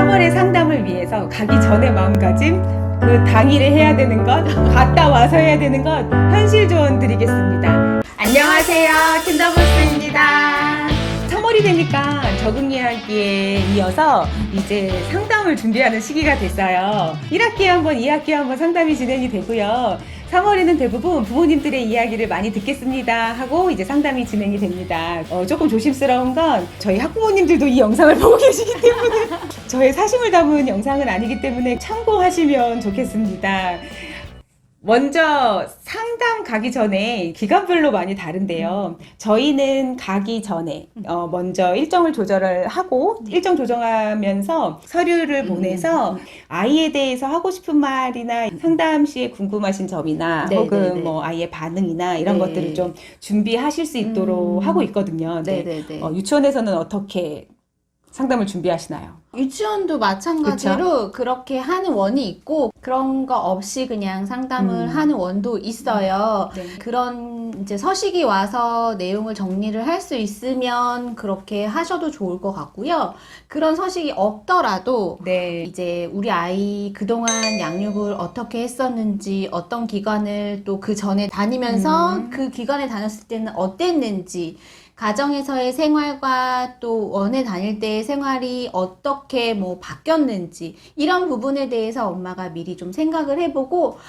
3월의 상담을 위해서 가기 전에 마음가짐, 그 당일에 해야 되는 것, 갔다 와서 해야 되는 것, 현실 조언 드리겠습니다. 안녕하세요, 킨더버스입니다. 3월이 되니까 적응 이야기에 이어서 이제 상담을 준비하는 시기가 됐어요. 1학기에 한번, 2학기에 한번 상담이 진행이 되고요. 3월에는 대부분 부모님들의 이야기를 많이 듣겠습니다 하고 이제 상담이 진행이 됩니다. 조금 조심스러운 건 저희 학부모님들도 이 영상을 보고 계시기 때문에 저의 사심을 담은 영상은 아니기 때문에 참고하시면 좋겠습니다. 먼저 상담 가기 전에 기간별로 많이 다른데요. 저희는 가기 전에 먼저 일정을 조절을 하고 일정 조정하면서 서류를 보내서 아이에 대해서 하고 싶은 말이나 상담 시에 궁금하신 점이나 혹은 뭐 아이의 반응이나 이런 것들을 좀 준비하실 수 있도록 하고 있거든요. 유치원에서는 어떻게 상담을 준비하시나요? 유치원도 마찬가지로 그렇게 하는 원이 있고 그런 거 없이 그냥 상담을 하는 원도 있어요. 그런 이제 서식이 와서 내용을 정리를 할 수 있으면 그렇게 하셔도 좋을 것 같고요. 그런 서식이 없더라도 이제 우리 아이 그동안 양육을 어떻게 했었는지, 어떤 기간을 또 그 전에 다니면서 그 기간에 다녔을 때는 어땠는지, 가정에서의 생활과 또 원에 다닐 때의 생활이 어떻게 뭐 바뀌었는지 이런 부분에 대해서 엄마가 미리 좀 생각을 해보고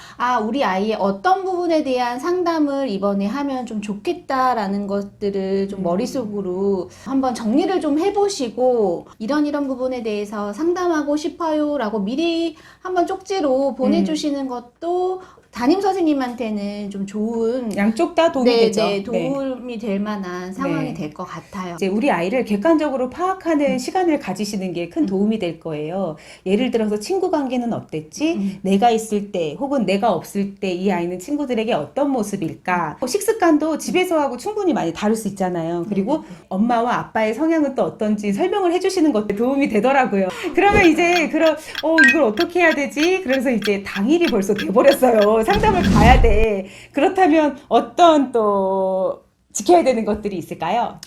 우리 아이의 어떤 부분에 대한 상담을 이번에 하면 좀 좋겠다라는 것들을 좀 머릿속으로 한번 정리를 좀 해보시고 이런 부분에 대해서 상담하고 싶어요 라고 미리 한번 쪽지로 보내주시는 것도 담임 선생님한테는 좀 좋은 양쪽 다 도움이 되죠. 도움이 될 만한 상황이 될 것 같아요. 이제 우리 아이를 객관적으로 파악하는 시간을 가지시는 게 큰 도움이 될 거예요. 예를 들어서 친구 관계는 어땠지? 내가 있을 때 혹은 내가 없을 때 이 아이는 친구들에게 어떤 모습일까? 식습관도 집에서 하고 충분히 많이 다를 수 있잖아요. 그리고 엄마와 아빠의 성향은 또 어떤지 설명을 해주시는 것도 도움이 되더라고요. 그러면 이제 이걸 어떻게 해야 되지? 그래서 이제 당일이 벌써 돼버렸어요. 상담을 가야 돼. 그렇다면 어떤 또 지켜야 되는 것들이 있을까요?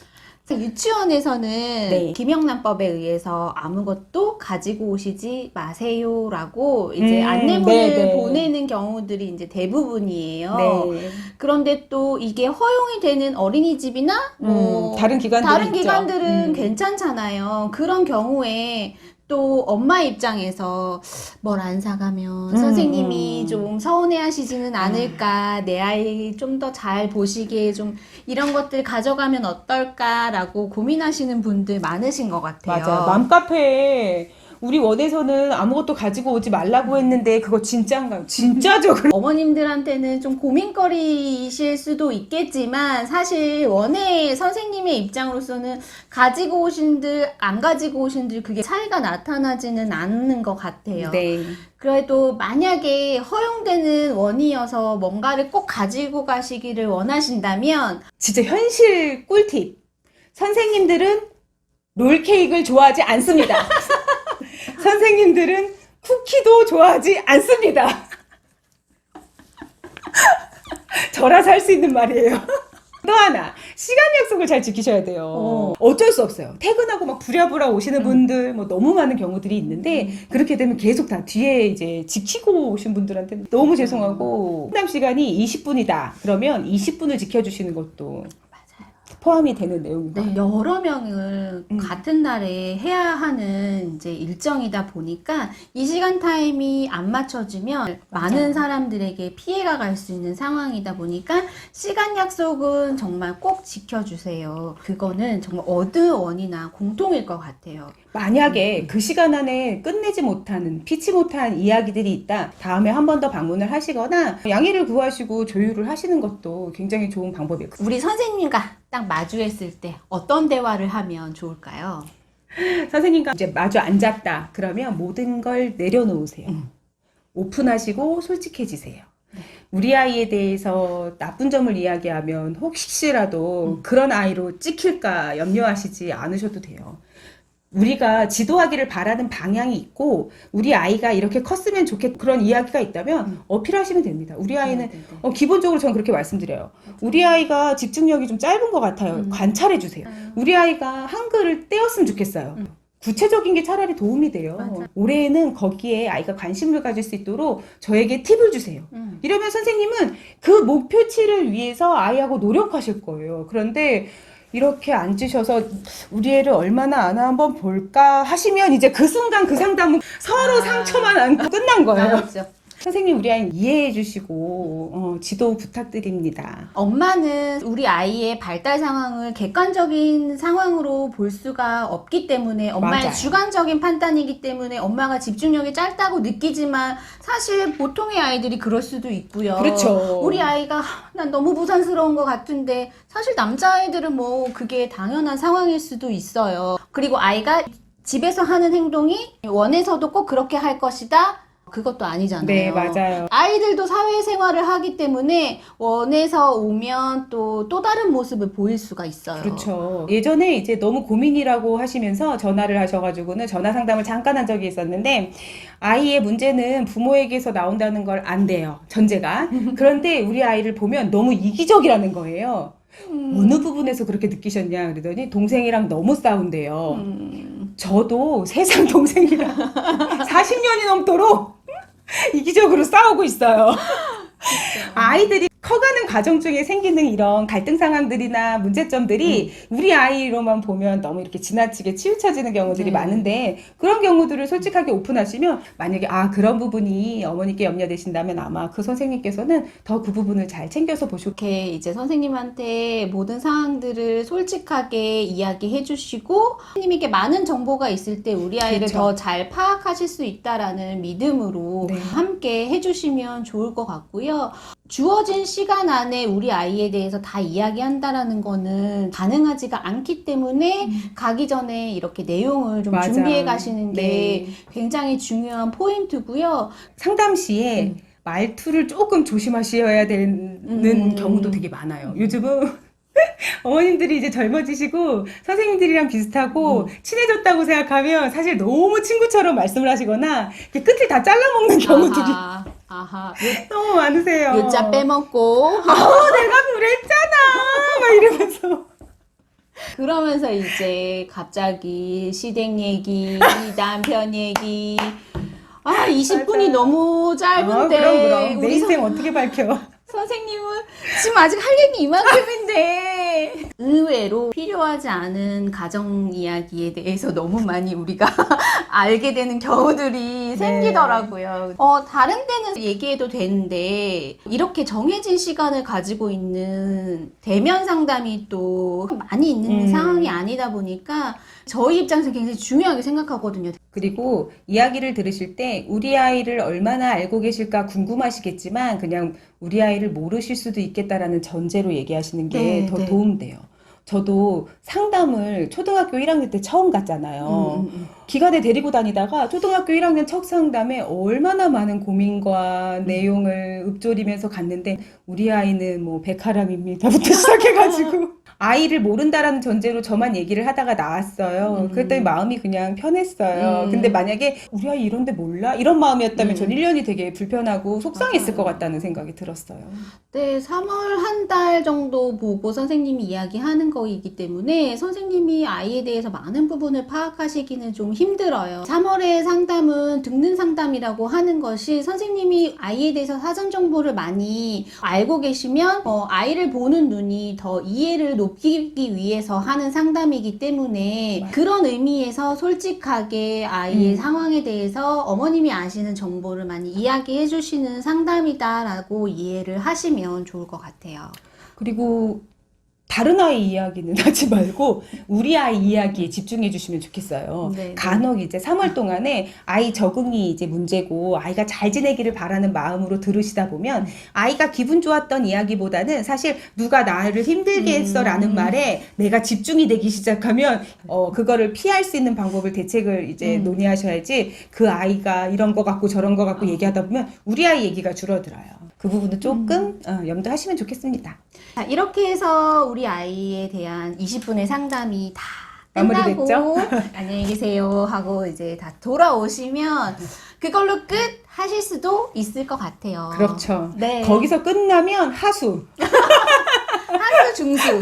유치원에서는 김영란법에 의해서 아무것도 가지고 오시지 마세요라고 이제 안내문을 보내는 경우들이 이제 대부분이에요. 그런데 또 이게 허용이 되는 어린이집이나 뭐 다른 기관들은 괜찮잖아요. 그런 경우에 또 엄마 입장에서 뭘 안 사가면 선생님이 좀 서운해하시지는 않을까, 내 아이 좀 더 잘 보시기에 좀 이런 것들 가져가면 어떨까라고 고민하시는 분들 많으신 것 같아요. 맞아요. 맘카페에 우리 원에서는 아무것도 가지고 오지 말라고 했는데 그거 진짜인가요? 진짜죠. 어머님들한테는 좀 고민거리이실 수도 있겠지만 사실 원의 선생님의 입장으로서는 가지고 오신들 안 가지고 오신들 그게 차이가 나타나지는 않는 것 같아요. 그래도 만약에 허용되는 원이어서 뭔가를 꼭 가지고 가시기를 원하신다면 진짜 현실 꿀팁. 선생님들은 롤케이크를 좋아하지 않습니다. 선생님들은 쿠키도 좋아하지 않습니다. 저라서 할 수 있는 말이에요. 또 하나, 시간 약속을 잘 지키셔야 돼요. 어쩔 수 없어요. 퇴근하고 막 부랴부랴 오시는 분들 뭐 너무 많은 경우들이 있는데 그렇게 되면 계속 다 뒤에 이제 지키고 오신 분들한테는 너무 죄송하고 상담 시간이 20분이다. 그러면 20분을 지켜주시는 것도 포함이 되는 내용입니다. 여러 명을 같은 날에 해야 하는 이제 일정이다 보니까 이 시간 타임이 안 맞춰지면 많은 사람들에게 피해가 갈 수 있는 상황이다 보니까 시간 약속은 정말 꼭 지켜주세요. 그거는 정말 어느 원이나 공통일 것 같아요. 만약에 그 시간 안에 끝내지 못하는, 피치 못한 이야기들이 있다. 다음에 한 번 더 방문을 하시거나 양해를 구하시고 조율을 하시는 것도 굉장히 좋은 방법이에요. 우리 선생님과 딱 마주했을 때 어떤 대화를 하면 좋을까요? 선생님과 이제 마주 앉았다. 그러면 모든 걸 내려놓으세요. 오픈하시고 솔직해지세요. 우리 아이에 대해서 나쁜 점을 이야기하면 혹시라도 그런 아이로 찍힐까 염려하시지 않으셔도 돼요. 우리가 지도하기를 바라는 방향이 있고 우리 아이가 이렇게 컸으면 좋겠 그런 이야기가 있다면 어필하시면 됩니다. 우리 아이는 기본적으로 저는 그렇게 말씀드려요. 우리 아이가 집중력이 좀 짧은 것 같아요. 관찰해 주세요. 우리 아이가 한글을 떼었으면 좋겠어요. 구체적인 게 차라리 도움이 돼요. 맞아. 올해에는 거기에 아이가 관심을 가질 수 있도록 저에게 팁을 주세요. 이러면 선생님은 그 목표치를 위해서 아이하고 노력하실 거예요. 그런데 이렇게 앉으셔서 우리 애를 얼마나 아나 한번 볼까 하시면 이제 그 순간 그 상담은 서로 상처만 안고 끝난 거예요. 맞죠. 선생님 우리 아이 이해해 주시고 지도 부탁드립니다. 엄마는 우리 아이의 발달 상황을 객관적인 상황으로 볼 수가 없기 때문에 엄마의 맞아요. 주관적인 판단이기 때문에 엄마가 집중력이 짧다고 느끼지만 사실 보통의 아이들이 그럴 수도 있고요. 그렇죠. 우리 아이가 난 너무 부산스러운 것 같은데 사실 남자아이들은 뭐 그게 당연한 상황일 수도 있어요. 그리고 아이가 집에서 하는 행동이 원에서도 꼭 그렇게 할 것이다. 그것도 아니잖아요. 네, 맞아요. 아이들도 사회생활을 하기 때문에 원에서 오면 또 다른 모습을 보일 수가 있어요. 그렇죠. 예전에 이제 너무 고민이라고 하시면서 전화를 하셔가지고는 전화 상담을 잠깐 한 적이 있었는데 아이의 문제는 부모에게서 나온다는 걸 안돼요. 전제가. 그런데 우리 아이를 보면 너무 이기적이라는 거예요. 어느 부분에서 그렇게 느끼셨냐 그러더니 동생이랑 너무 싸운대요. 저도 세상 동생이랑 40년이 넘도록 이기적으로 싸우고 있어요. 아이들이 커가는 과정 중에 생기는 이런 갈등 상황들이나 문제점들이 우리 아이로만 보면 너무 이렇게 지나치게 치우쳐지는 경우들이 많은데 그런 경우들을 솔직하게 오픈하시면 만약에 그런 부분이 어머니께 염려되신다면 아마 그 선생님께서는 더 그 부분을 잘 챙겨서 보시고 이렇게 이제 선생님한테 모든 상황들을 솔직하게 이야기해 주시고 선생님에게 많은 정보가 있을 때 우리 아이를 그렇죠. 더 잘 파악하실 수 있다라는 믿음으로 네. 함께 해주시면 좋을 것 같고요. 주어진 시간 안에 우리 아이에 대해서 다 이야기한다라는 거는 가능하지가 않기 때문에 가기 전에 이렇게 내용을 좀 맞아. 준비해 가시는 게 네. 굉장히 중요한 포인트고요. 상담 시에 말투를 조금 조심하셔야 되는 경우도 되게 많아요. 요즘은 어머님들이 이제 젊어지시고 선생님들이랑 비슷하고 친해졌다고 생각하면 사실 너무 친구처럼 말씀을 하시거나 이렇게 끝을 다 잘라먹는 경우들이 아하. 너무 많으세요. 요자 빼먹고 내가 그랬잖아 막 이러면서 그러면서 이제 갑자기 시댁 얘기, 남편 얘기 20분이 맞아요. 너무 짧은데 그럼 내 우리 인생 어떻게 밝혀. 선생님은 지금 아직 할 얘기 이만큼인데 의외로 필요하지 않은 가정 이야기에 대해서 너무 많이 우리가 알게 되는 경우들이 생기더라고요. 다른 데는 얘기해도 되는데 이렇게 정해진 시간을 가지고 있는 대면 상담이 또 많이 있는 상황이 아니다 보니까 저희 입장에서 굉장히 중요하게 생각하거든요. 그리고 이야기를 들으실 때 우리 아이를 얼마나 알고 계실까 궁금하시겠지만 그냥 우리 아이를 모르실 수도 있겠다라는 전제로 얘기하시는 게 더 도움돼요. 저도 상담을 초등학교 1학년 때 처음 갔잖아요. 기간에 데리고 다니다가 초등학교 1학년 첫 상담에 얼마나 많은 고민과 내용을 읊조리면서 갔는데 우리 아이는 뭐 백하람입니다부터 시작해가지고 아이를 모른다라는 전제로 저만 얘기를 하다가 나왔어요. 그랬더니 마음이 그냥 편했어요. 근데 만약에 우리 아이 이런데 몰라? 이런 마음이었다면 전 1년이 되게 불편하고 속상했을 것 같다는 생각이 들었어요. 네, 3월 한 달 정도 보고 선생님이 이야기하는 거이기 때문에 선생님이 아이에 대해서 많은 부분을 파악하시기는 좀 힘들어요. 3월의 상담은 듣는 상담이라고 하는 것이 선생님이 아이에 대해서 사전 정보를 많이 알고 계시면 아이를 보는 눈이 더 이해를 높이기 위해서 하는 상담이기 때문에 그런 의미에서 솔직하게 아이의 상황에 대해서 어머님이 아시는 정보를 많이 이야기해 주시는 상담이다라고 이해를 하시면 좋을 것 같아요. 그리고 다른 아이 이야기는 하지 말고 우리 아이 이야기에 집중해 주시면 좋겠어요. 네, 간혹 이제 3월 동안에 아이 적응이 이제 문제고 아이가 잘 지내기를 바라는 마음으로 들으시다 보면 아이가 기분 좋았던 이야기보다는 사실 누가 나를 힘들게 했어라는 말에 내가 집중이 되기 시작하면 그거를 피할 수 있는 방법을 대책을 이제 논의하셔야지 그 아이가 이런 거 같고 저런 거 같고 얘기하다 보면 우리 아이 얘기가 줄어들어요. 그 부분은 조금 염두하시면 좋겠습니다. 자, 이렇게 해서 우리 아이에 대한 20분의 상담이 다 끝나고 마무리됐죠? 안녕히 계세요 하고 이제 다 돌아오시면 그걸로 끝 하실 수도 있을 것 같아요. 그렇죠. 네. 거기서 끝나면 하수. 하수 중수.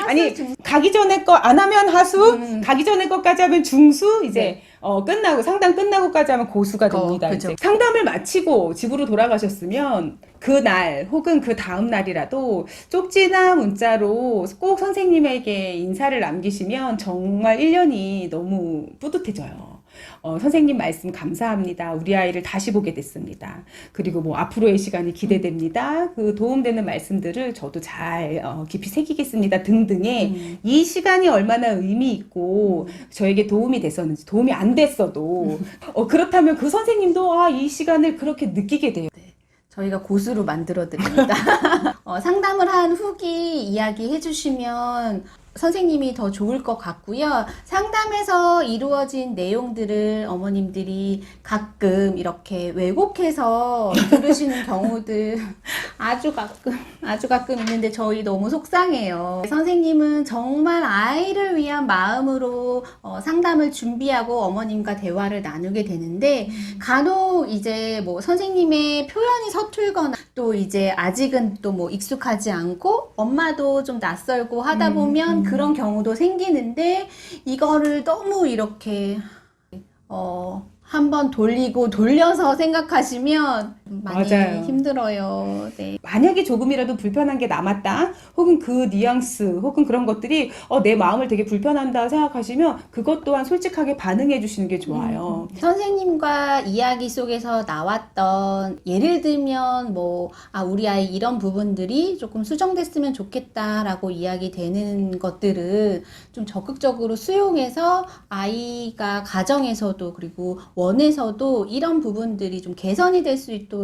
아니 가기 전에 거 안 하면 하수, 가기 전에 것까지 하면 중수, 이제 네. 끝나고 상담 끝나고까지 하면 고수가 됩니다. 그죠. 이제 상담을 마치고 집으로 돌아가셨으면 그날 혹은 그 다음 날이라도 쪽지나 문자로 꼭 선생님에게 인사를 남기시면 정말 1년이 너무 뿌듯해져요. 선생님 말씀 감사합니다. 우리 아이를 다시 보게 됐습니다. 그리고 뭐 앞으로의 시간이 기대됩니다. 그 도움되는 말씀들을 저도 잘 깊이 새기겠습니다. 등등의 이 시간이 얼마나 의미 있고 저에게 도움이 됐었는지, 도움이 안 됐어도 그렇다면 그 선생님도 이 시간을 그렇게 느끼게 돼요. 저희가 고수로 만들어 드립니다. 상담을 한 후기 이야기 해주시면 선생님이 더 좋을 것 같고요. 상담에서 이루어진 내용들을 어머님들이 가끔 이렇게 왜곡해서 들으시는 경우들 아주 가끔 있는데 저희 너무 속상해요. 선생님은 정말 아이를 위한 마음으로 상담을 준비하고 어머님과 대화를 나누게 되는데 간혹 이제 뭐 선생님의 표현이 서툴거나 또 이제 아직은 또 뭐 익숙하지 않고 엄마도 좀 낯설고 하다 보면 그런 경우도 생기는데 이거를 너무 이렇게 한번 돌려서 생각하시면 많이 맞아요. 힘들어요. 네. 만약에 조금이라도 불편한 게 남았다, 혹은 그 뉘앙스, 혹은 그런 것들이 내 마음을 되게 불편한다 생각하시면 그것 또한 솔직하게 반응해 주시는 게 좋아요. 선생님과 이야기 속에서 나왔던 예를 들면 뭐 우리 아이 이런 부분들이 조금 수정됐으면 좋겠다라고 이야기 되는 것들은 좀 적극적으로 수용해서 아이가 가정에서도 그리고 원에서도 이런 부분들이 좀 개선이 될 수 있도록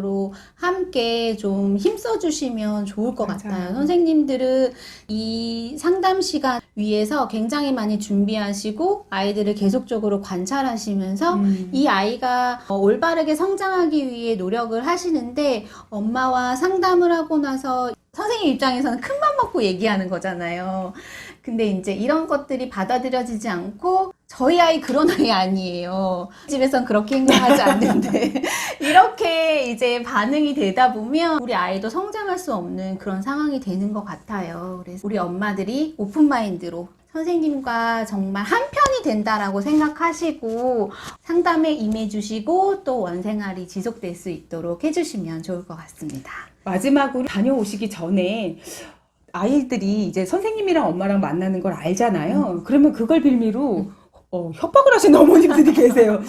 함께 좀 힘써 주시면 좋을 것 맞아요. 같아요. 선생님들은 이 상담 시간 위해서 굉장히 많이 준비하시고 아이들을 계속적으로 관찰하시면서 이 아이가 올바르게 성장하기 위해 노력을 하시는데 엄마와 상담을 하고 나서 선생님 입장에서는 큰맘 먹고 얘기하는 거잖아요. 근데 이제 이런 것들이 받아들여지지 않고 저희 아이 그런 아이 아니에요. 집에선 그렇게 행동하지 않는데 이렇게 이제 반응이 되다 보면 우리 아이도 성장할 수 없는 그런 상황이 되는 것 같아요. 그래서 우리 엄마들이 오픈마인드로 선생님과 정말 한편이 된다라고 생각하시고 상담에 임해주시고 또 원생활이 지속될 수 있도록 해주시면 좋을 것 같습니다. 마지막으로 다녀오시기 전에 아이들이 이제 선생님이랑 엄마랑 만나는 걸 알잖아요. 그러면 그걸 빌미로 협박을 하시는 어머님들이 계세요.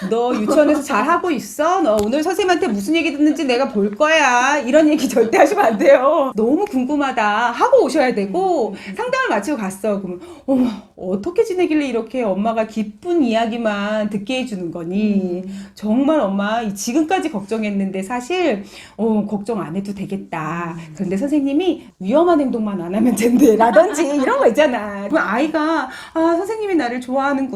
너 유치원에서 잘 하고 있어? 너 오늘 선생님한테 무슨 얘기 듣는지 내가 볼 거야. 이런 얘기 절대 하시면 안 돼요. 너무 궁금하다 하고 오셔야 되고, 상담을 마치고 갔어. 그러면 어머, 어떻게 지내길래 이렇게 엄마가 기쁜 이야기만 듣게 해주는 거니? 정말 엄마 지금까지 걱정했는데 사실 걱정 안 해도 되겠다. 그런데 선생님이 위험한 행동만 안 하면 된대 라든지 이런 거 있잖아. 그럼 아이가 선생님이 나를 좋아하는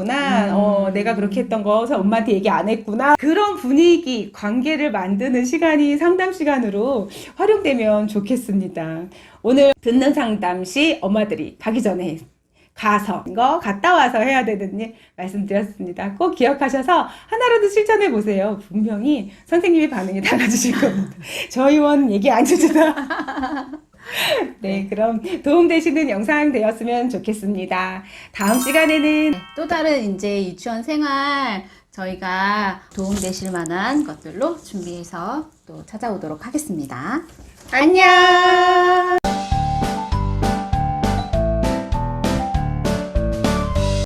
내가 그렇게 했던 거 엄마한테 얘기 안 했구나. 그런 분위기, 관계를 만드는 시간이 상담 시간으로 활용되면 좋겠습니다. 오늘 듣는 상담시 엄마들이 가기 전에 갔다 와서 해야 되는 일 말씀드렸습니다. 꼭 기억하셔서 하나라도 실천해 보세요. 분명히 선생님의 반응이 달라지실 겁니다. 저희 원 얘기 안 해주다. 네, 그럼 도움되시는 영상 되었으면 좋겠습니다. 다음 시간에는 또 다른 이제 유치원 생활 저희가 도움되실 만한 것들로 준비해서 또 찾아오도록 하겠습니다. 안녕!